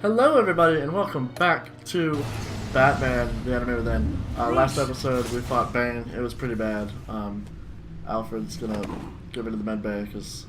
Hello everybody and welcome back to Batman, the Anime Within. Last episode we fought Bane. It was pretty bad. Alfred's gonna get me to the med bay because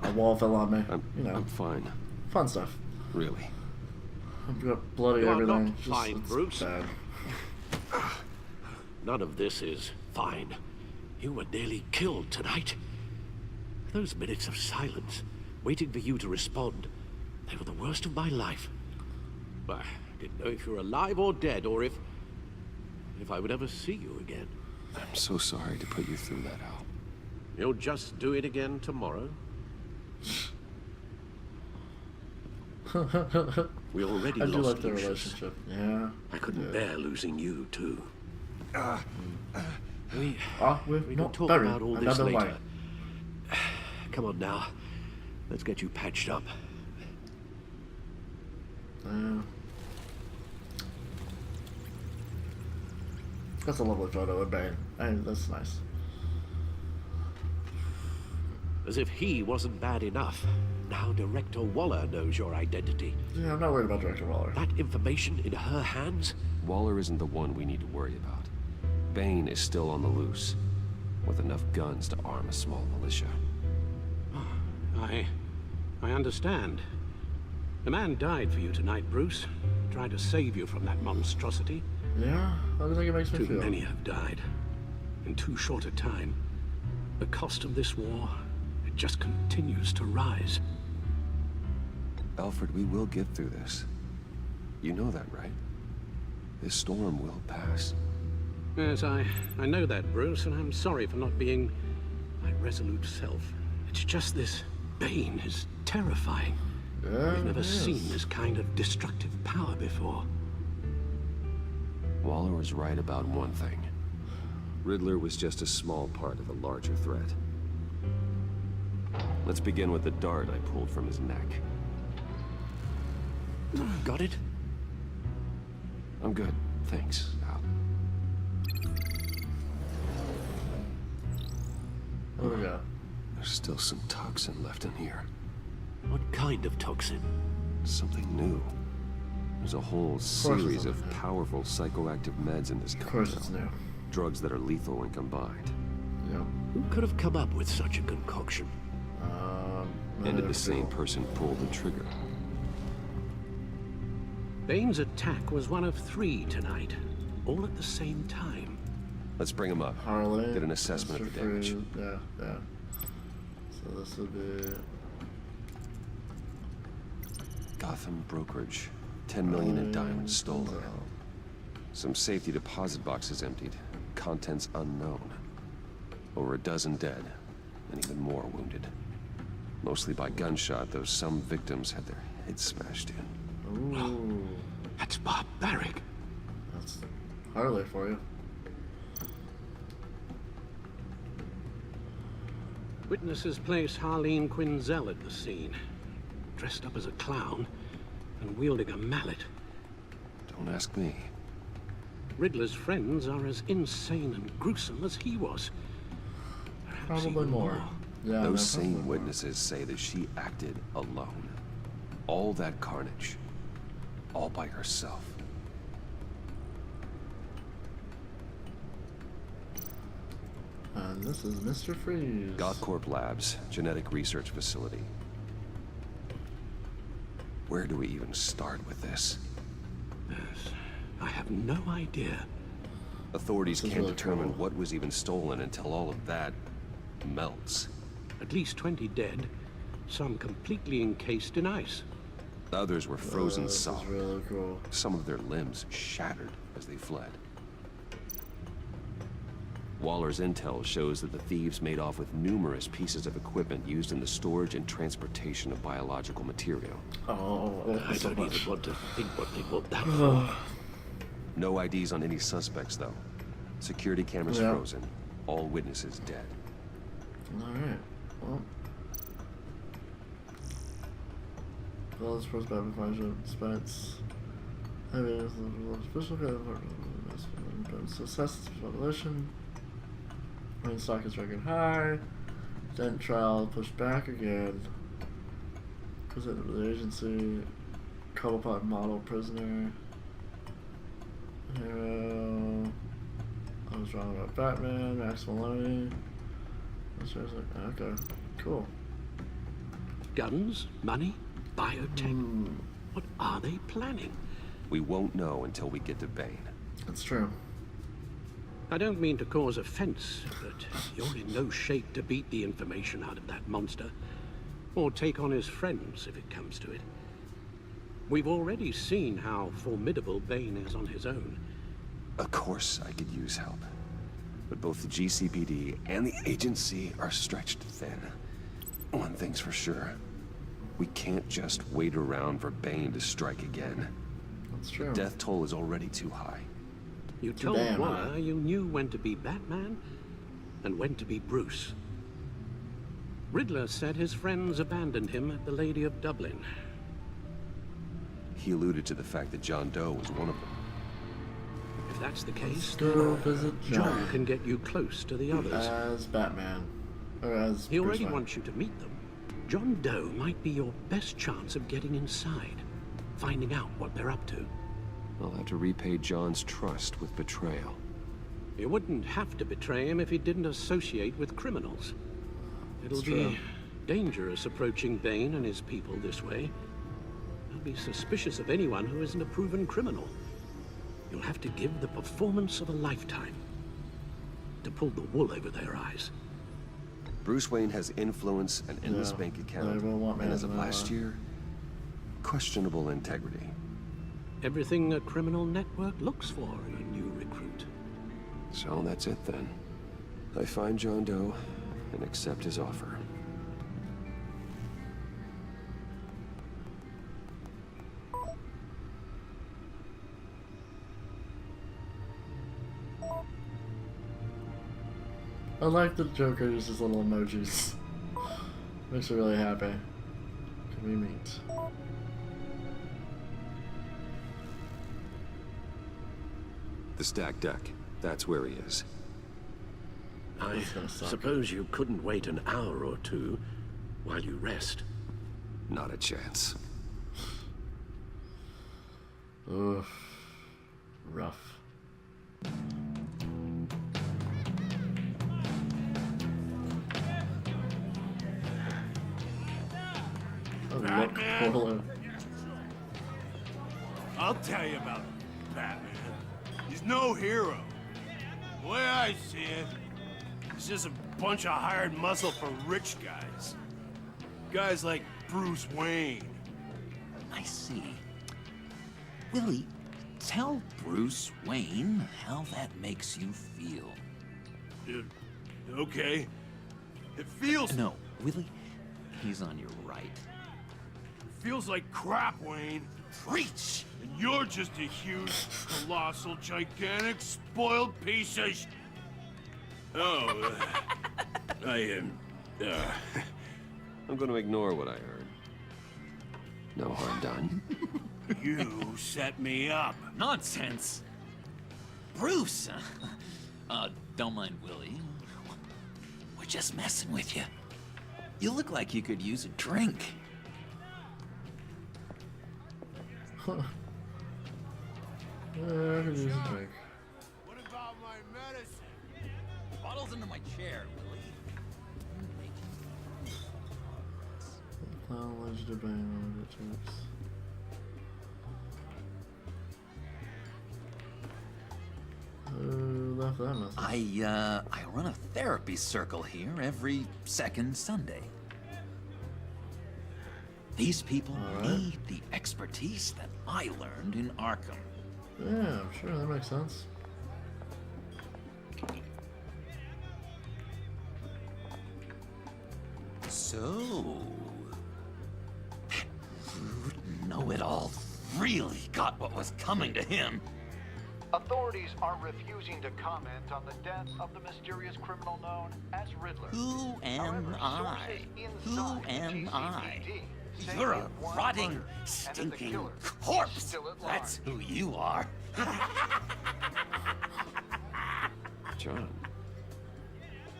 a wall fell on me. I'm fine. Fun stuff. Really? I've got bloody You are everything. not fine, Bruce. Bad. None of this is fine. You were nearly killed tonight. Those minutes of silence, waiting for you to respond, they were the worst of my life. I didn't know if you were alive or dead, or if I would ever see you again. I'm so sorry to put you through that, Al. You'll just do it again tomorrow? We already I do lost like their Lucius. relationship. Yeah. I couldn't bear losing you, too. We we've can not talk buried about all this another later. light. Come on now. Let's get you patched up. That's a lovely photo of Bane. Hey, that's nice. As if he wasn't bad enough. Now Director Waller knows your identity. Yeah, I'm not worried about Director Waller. That information in her hands? Waller isn't the one we need to worry about. Bane is still on the loose, with enough guns to arm a small militia. I understand. The man died for you tonight, Bruce. Tried to save you from that monstrosity. Yeah? How do you think it makes me Too feel? many have died. In too short a time. The cost of this war, it just continues to rise. Alfred, we will get through this. You know that, right? This storm will pass. Yes, I know that, Bruce, and I'm sorry for not being my resolute self. It's just this Bane is terrifying. Yeah, We've never it is. seen this kind of destructive power before. Waller was right about one thing. Riddler was just a small part of a larger threat. Let's begin with the dart I pulled from his neck. Got it? I'm good, thanks, Al. What do we got? There's still some toxin left in here. What kind of toxin? Something new. There's a whole it's series of something new. powerful psychoactive meds in this Of course it's compound. new. Drugs that are lethal when combined. Yep. Who could have come up with such a concoction? And did the same person pull the trigger? Bane's attack was one of 3 tonight, all at the same time. Let's bring him up. Harley. Get an assessment of the damage. Freeze. Yeah, yeah. So this would be... Gotham brokerage. 10 million in diamonds stolen. Some safety deposit boxes emptied. Contents unknown. Over a dozen dead, and even more wounded. Mostly by gunshot, though some victims had their heads smashed in. Ooh. That's barbaric. That's Harley for you. Witnesses place Harleen Quinzel at the scene, dressed up as a clown and wielding a mallet. Don't ask me. Riddler's friends are as insane and gruesome as he was. Perhaps Probably even more. Yeah, no, Those probably same more. witnesses say that she acted alone. All that carnage. All by herself. And this is Mr. Freeze. Gothcorp Labs, genetic research facility. Where do we even start with this? Yes, I have no idea. Authorities This is can't really determine cool. what was even stolen until all of that melts. At least 20 dead, some completely encased in ice. Others were frozen This is solid. really cool. Some of their limbs shattered as they fled. Waller's intel shows that the thieves made off with numerous pieces of equipment used in the storage and transportation of biological material. Oh, I like I this so don't much. even want to think what they want that for. No IDs on any suspects, though. Security cameras Yeah. frozen. All witnesses dead. Alright. Well, this first Batman function spends. I mean, special success population. Main stock is record high. Dent trial pushed back again. Presented to the agency. Cobblepot model prisoner. Hero. I was wrong about Batman. Max Maloney. Okay, cool. Guns, money, biotech. What are they planning? We won't know until we get to Bane. That's true. I don't mean to cause offense, but you're in no shape to beat the information out of that monster, or take on his friends if it comes to it. We've already seen how formidable Bane is on his own. Of course I could use help. But both the GCPD and the agency are stretched thin. One thing's for sure. We can't just wait around for Bane to strike again. That's true. The death toll is already too high. You told Waller you knew when to be Batman and when to be Bruce. Riddler said his friends abandoned him at the Lady of Dublin. He alluded to the fact that John Doe was one of them. If that's the case, Go visit John can get you close to the others. as Batman. Or as He Bruce already Wayne. wants you to meet them. John Doe might be your best chance of getting inside, finding out what they're up to. I'll have to repay John's trust with betrayal. You wouldn't have to betray him if he didn't associate with criminals. It'll That's be true. dangerous approaching Bane and his people this way. They'll be suspicious of anyone who isn't a proven criminal. You'll have to give the performance of a lifetime to pull the wool over their eyes. Bruce Wayne has influence, an endless Yeah, bank account, they will want me and to as of know. last year, questionable integrity. Everything a criminal network looks for in a new recruit. So that's it then. I find John Doe and accept his offer. I like the Joker uses little emojis. Makes me really happy. Can we meet? The stacked deck. That's where he is. I That's gonna suck. suppose you couldn't wait an hour or two while you rest. Not a chance. Ugh. Rough. Oh, look, Polo. I'll tell you about Batman. He's no hero. The way I see it, he's just a bunch of hired muscle for rich guys. Guys like Bruce Wayne. I see. Willie, tell Bruce Wayne how that makes you feel. Okay. It feels No, Willie, he's on your right. feels like crap, Wayne. Preach! And you're just a huge, colossal, gigantic, spoiled piece of sh... Oh, I am... I'm going to ignore what I heard. No harm done. You set me up. Nonsense! Bruce! Don't mind Willie. We're just messing with you. You look like you could use a drink. Yeah, I could use a drink. What about my medicine? Bottles into my chair, Willie. Alleged to Bane on the troops. Who left that message? I run a therapy circle here every second Sunday. These people need the expertise that I learned in Arkham. Yeah, sure, that makes sense. So, know-it-all really got what was coming to him. Authorities are refusing to comment on the death of the mysterious criminal known as Riddler. Who am However, I? sources Who inside the am I? GCPD say You're he a had one rotting, murder, and that the stinking killer is corpse. still at large. That's who you are. John,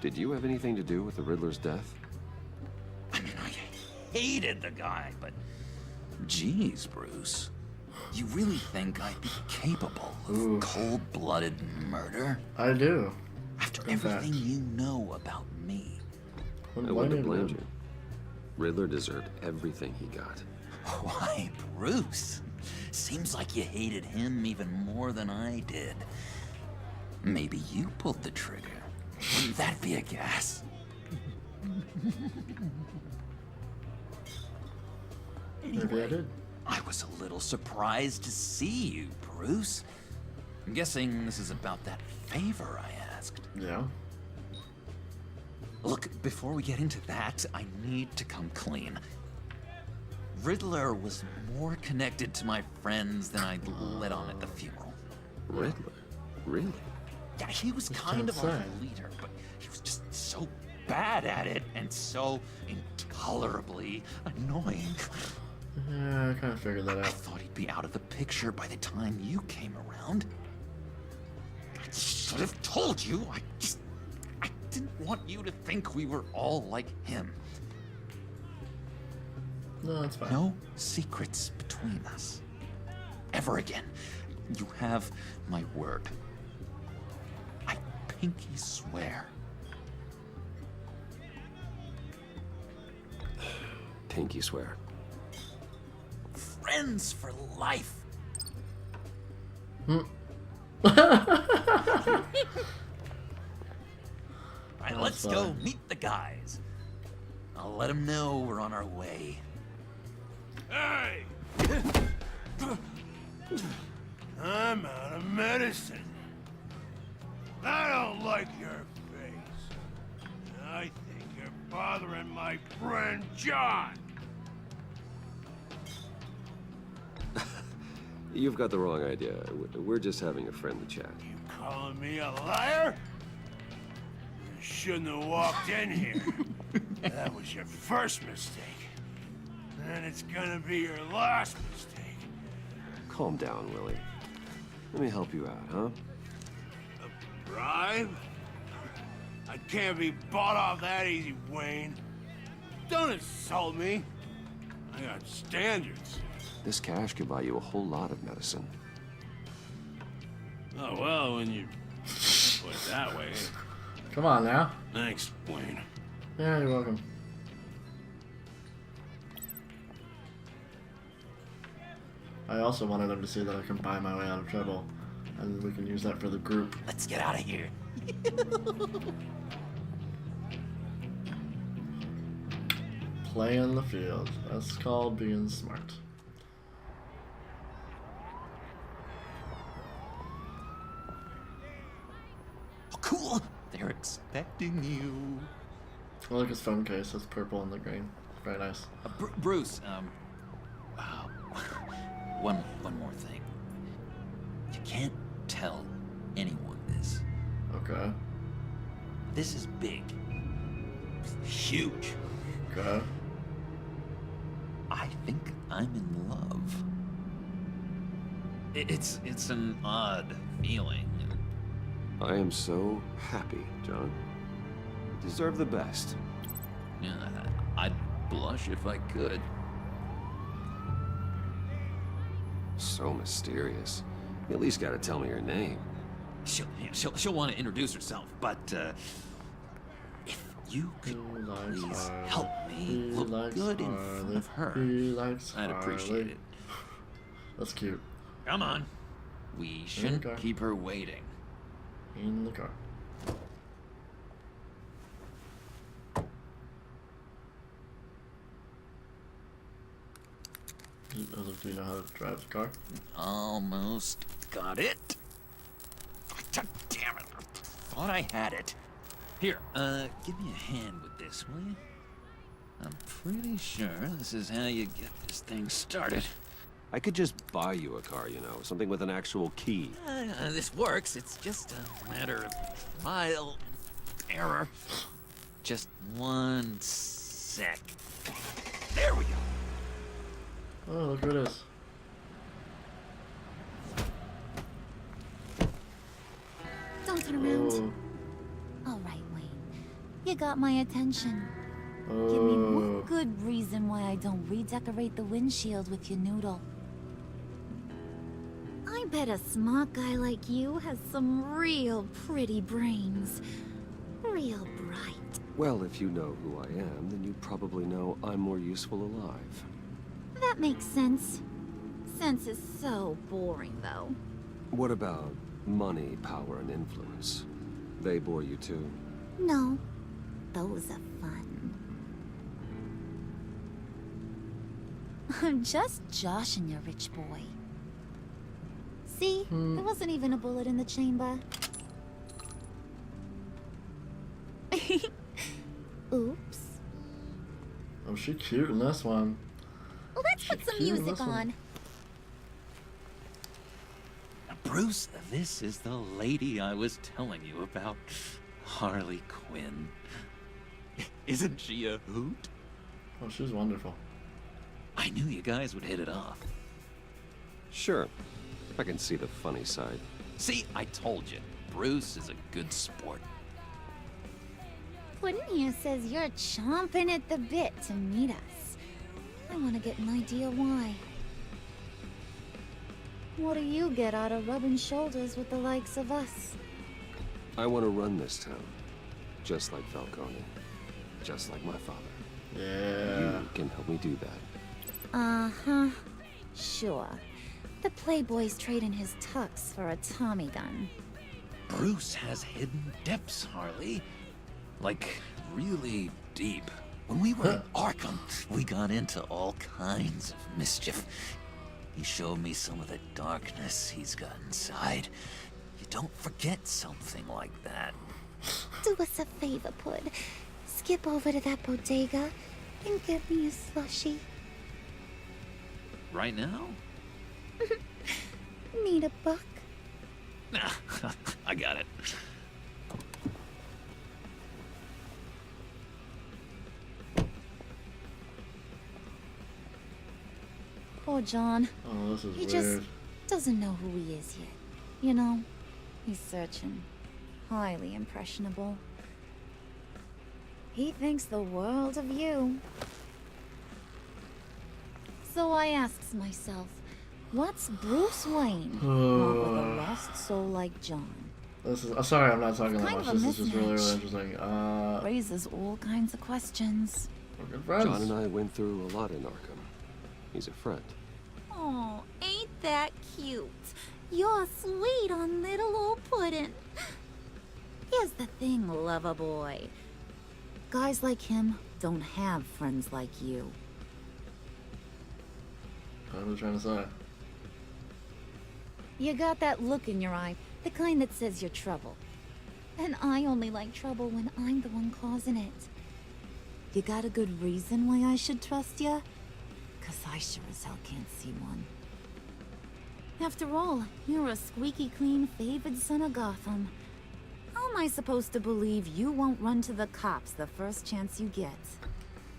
did you have anything to do with the Riddler's death? I mean, I hated the guy, but Jeez, Bruce. You really think I'd be capable of Ooh. cold-blooded murder? I do. After In everything fact. you know about me? I Wouldn't wouldn't have blame blamed you. Riddler deserved everything he got. Why, Bruce? Seems like you hated him even more than I did. Maybe you pulled the trigger. Wouldn't that be a gas? Maybe I did. I was a little surprised to see you, Bruce. I'm guessing this is about that favor I asked. Yeah. Look, before we get into that, I need to come clean. Riddler was more connected to my friends than I'd let on at the funeral. Riddler? Really? Yeah, he was That's kind of our insane. leader, but he was just so bad at it and so intolerably annoying. Yeah, I kind of figured that I out. thought he'd be out of the picture by the time you came around. I should have told you. I didn't want you to think we were all like him. No, that's fine. No secrets between us. Ever again. You have my word. I pinky swear. Pinky swear. Friends for life. Alright, let's That's go fine. meet the guys. I'll let them know we're on our way. Hey! I'm out of medicine. I don't like your face. I think you're bothering my friend John. You've got the wrong idea. We're just having a friendly chat. You calling me a liar? You shouldn't have walked in here. That was your first mistake. And it's gonna be your last mistake. Calm down, Willie. Let me help you out, huh? A bribe? I can't be bought off that easy, Wayne. Don't insult me. I got standards. This cash could buy you a whole lot of medicine. Oh, well, when you put it that way. Come on now. Thanks, Wayne. Yeah, you're welcome. I also wanted them to see that I can buy my way out of trouble, and we can use that for the group. Let's get out of here. Play in the field. That's called being smart. Oh, cool. They're expecting you. I like his phone case. It's purple and the green. Very nice. Bruce, one more thing. You can't tell anyone this. Okay. This is big. Huge. Okay. I think I'm in love. It's an odd feeling. I am so happy, John. You deserve the best. Yeah, I'd blush if I could. So mysterious. You at least gotta tell me your name. She'll want to introduce herself, but if you could please help me look good in front of her, I'd appreciate it. That's cute. Come on. We shouldn't Okay. keep her waiting. In the car. Do you know how to drive the car? Almost got it. God damn it. I thought I had it. Here, give me a hand with this, will you? I'm pretty sure this is how you get this thing started. I could just buy you a car, you know, something with an actual key. This works. It's just a matter of trial and error. Just one sec. There we go. Oh, look who it is. Don't turn around. Oh, All right, Wayne. You got my attention. Give me one good reason why I don't redecorate the windshield with your noodle. I bet a smart guy like you has some real pretty brains. Real bright. Well, if you know who I am, then you probably know I'm more useful alive. That makes sense. Sense is so boring, though. What about money, power, and influence? They bore you too? No, those are fun. I'm just joshing you, rich boy. See? There wasn't even a bullet in the chamber. Oops. Oh, she cute in this one. Let's put some cute in music this one. on. Bruce, this is the lady I was telling you about. Harley Quinn. Isn't she a hoot? Oh, she's wonderful. I knew you guys would hit it off. Sure. I can see the funny side. See, I told you. Bruce is a good sport. Puddin' here says you're chomping at the bit to meet us. I want to get an idea why. What do you get out of rubbing shoulders with the likes of us? I want to run this town. Just like Falcone. Just like my father. Yeah. You can help me do that. Uh-huh. Sure. The Playboy's trading his tux for a Tommy gun. Bruce has hidden depths, Harley. Like, really deep. When we were in Arkham, we got into all kinds of mischief. He showed me some of the darkness he's got inside. You don't forget something like that. Do us a favor, Pud. Skip over to that bodega and get me a slushie. Right now? Need a buck? Nah, I got it. Poor John. Oh, this is He weird. just doesn't know who he is yet. You know, he's searching. Highly impressionable. He thinks the world of you. So I asks myself, what's Bruce Wayne want with a lost soul like John? This is. Sorry, I'm not talking that Kind much. of a This is just really, really mismatch. interesting. Raises all kinds of questions. We're good friends. John and I went through a lot in Arkham. He's a friend. Oh, ain't that cute? You're sweet on little old Puddin'. Here's the thing, lover boy. Guys like him don't have friends like you. What are you trying to say? You got that look in your eye, the kind that says you're trouble. And I only like trouble when I'm the one causing it. You got a good reason why I should trust you? 'Cause I sure as hell can't see one. After all, you're a squeaky clean favored son of Gotham. How am I supposed to believe you won't run to the cops the first chance you get?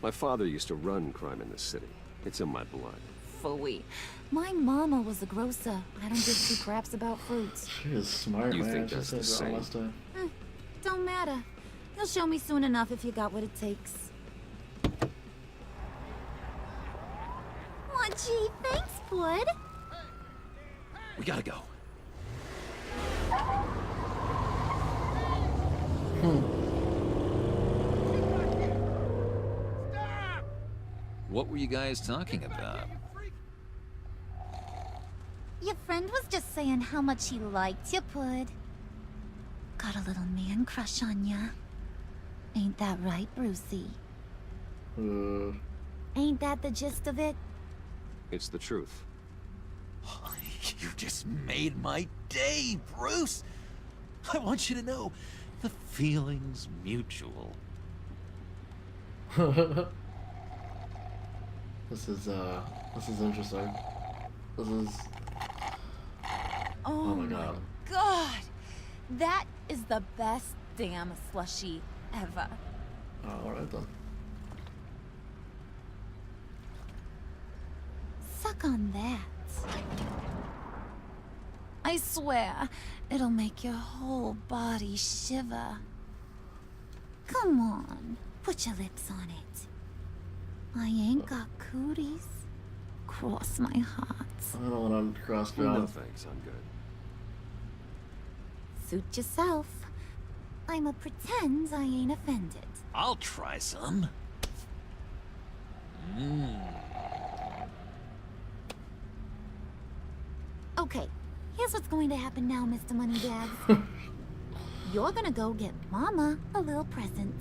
My father used to run crime in the city. It's in my blood. Phooey. My mama was a grocer. I don't give two craps about fruits. She is smart, You man. think She that's the says it all same? this time. Don't matter. You'll show me soon enough if you got what it takes. Aw, gee, thanks, Bud. We gotta go. What were you guys talking about? Your friend was just saying how much he liked you, Bud. Got a little man crush on ya. Ain't that right, Brucey? Ain't that the gist of it? It's the truth. You just made my day, Bruce. I want you to know the feeling's mutual. This is interesting. This is. Oh my God. God! That is the best damn slushie ever. Oh, alright then. Suck on that. I swear, it'll make your whole body shiver. Come on, Put your lips on it. I ain't got cooties. Cross my heart. I don't want to cross No John. thanks, I'm good. Suit yourself. I'ma pretend I ain't offended. I'll try some. Okay, here's what's going to happen now, Mr. Moneybags. You're gonna go get Mama a little present.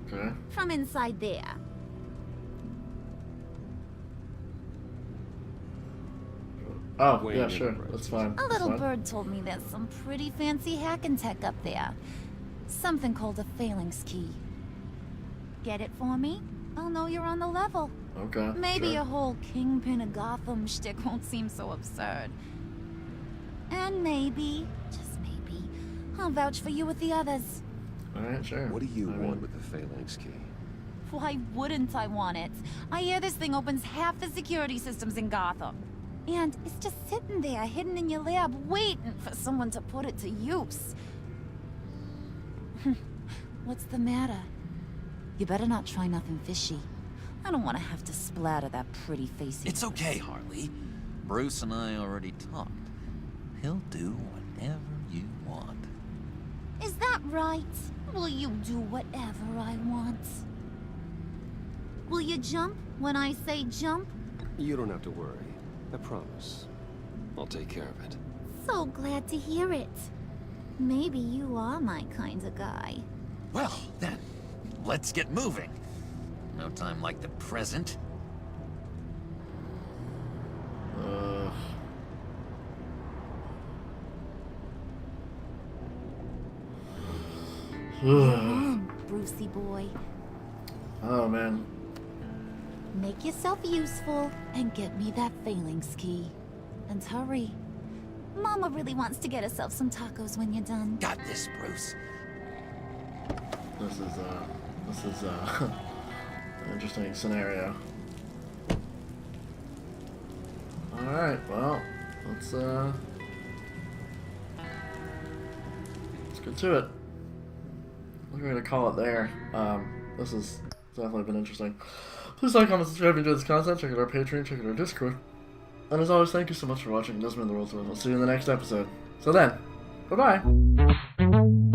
Okay. From inside there. Oh, Wayne yeah, in sure. the That's presence. fine. A That's little fine. bird told me there's some pretty fancy hacking tech up there. Something called a phalanx key. Get it for me? I'll know you're on the level. Okay. Maybe sure. a whole Kingpin of Gotham shtick won't seem so absurd. And maybe, just maybe, I'll vouch for you with the others. Alright, sure. What do you I want mean, with the phalanx key? Why wouldn't I want it? I hear this thing opens half the security systems in Gotham. And it's just sitting there, hidden in your lab, waiting for someone to put it to use. What's the matter? You better not try nothing fishy. I don't want to have to splatter that pretty face. of It's yours. okay, Harley. Bruce and I already talked. He'll do whatever you want. Is that right? Will you do whatever I want? Will you jump when I say jump? You don't have to worry. I promise. I'll take care of it. So glad to hear it. Maybe you are my kind of guy. Well, then, let's get moving. No time like the present. Brucey boy. Oh, man. Make yourself useful and get me that phalanx key. And hurry. Mama really wants to get herself some tacos when you're done. Got this, Bruce. This is, an interesting scenario. Alright, well, let's get to it. We're gonna call it there. This has definitely been interesting. Please like, comment, subscribe if you enjoyed this content. Check out our Patreon, check out our Discord. And as always, thank you so much for watching. It does mean the world to us. We'll see you in the next episode. So then, bye-bye.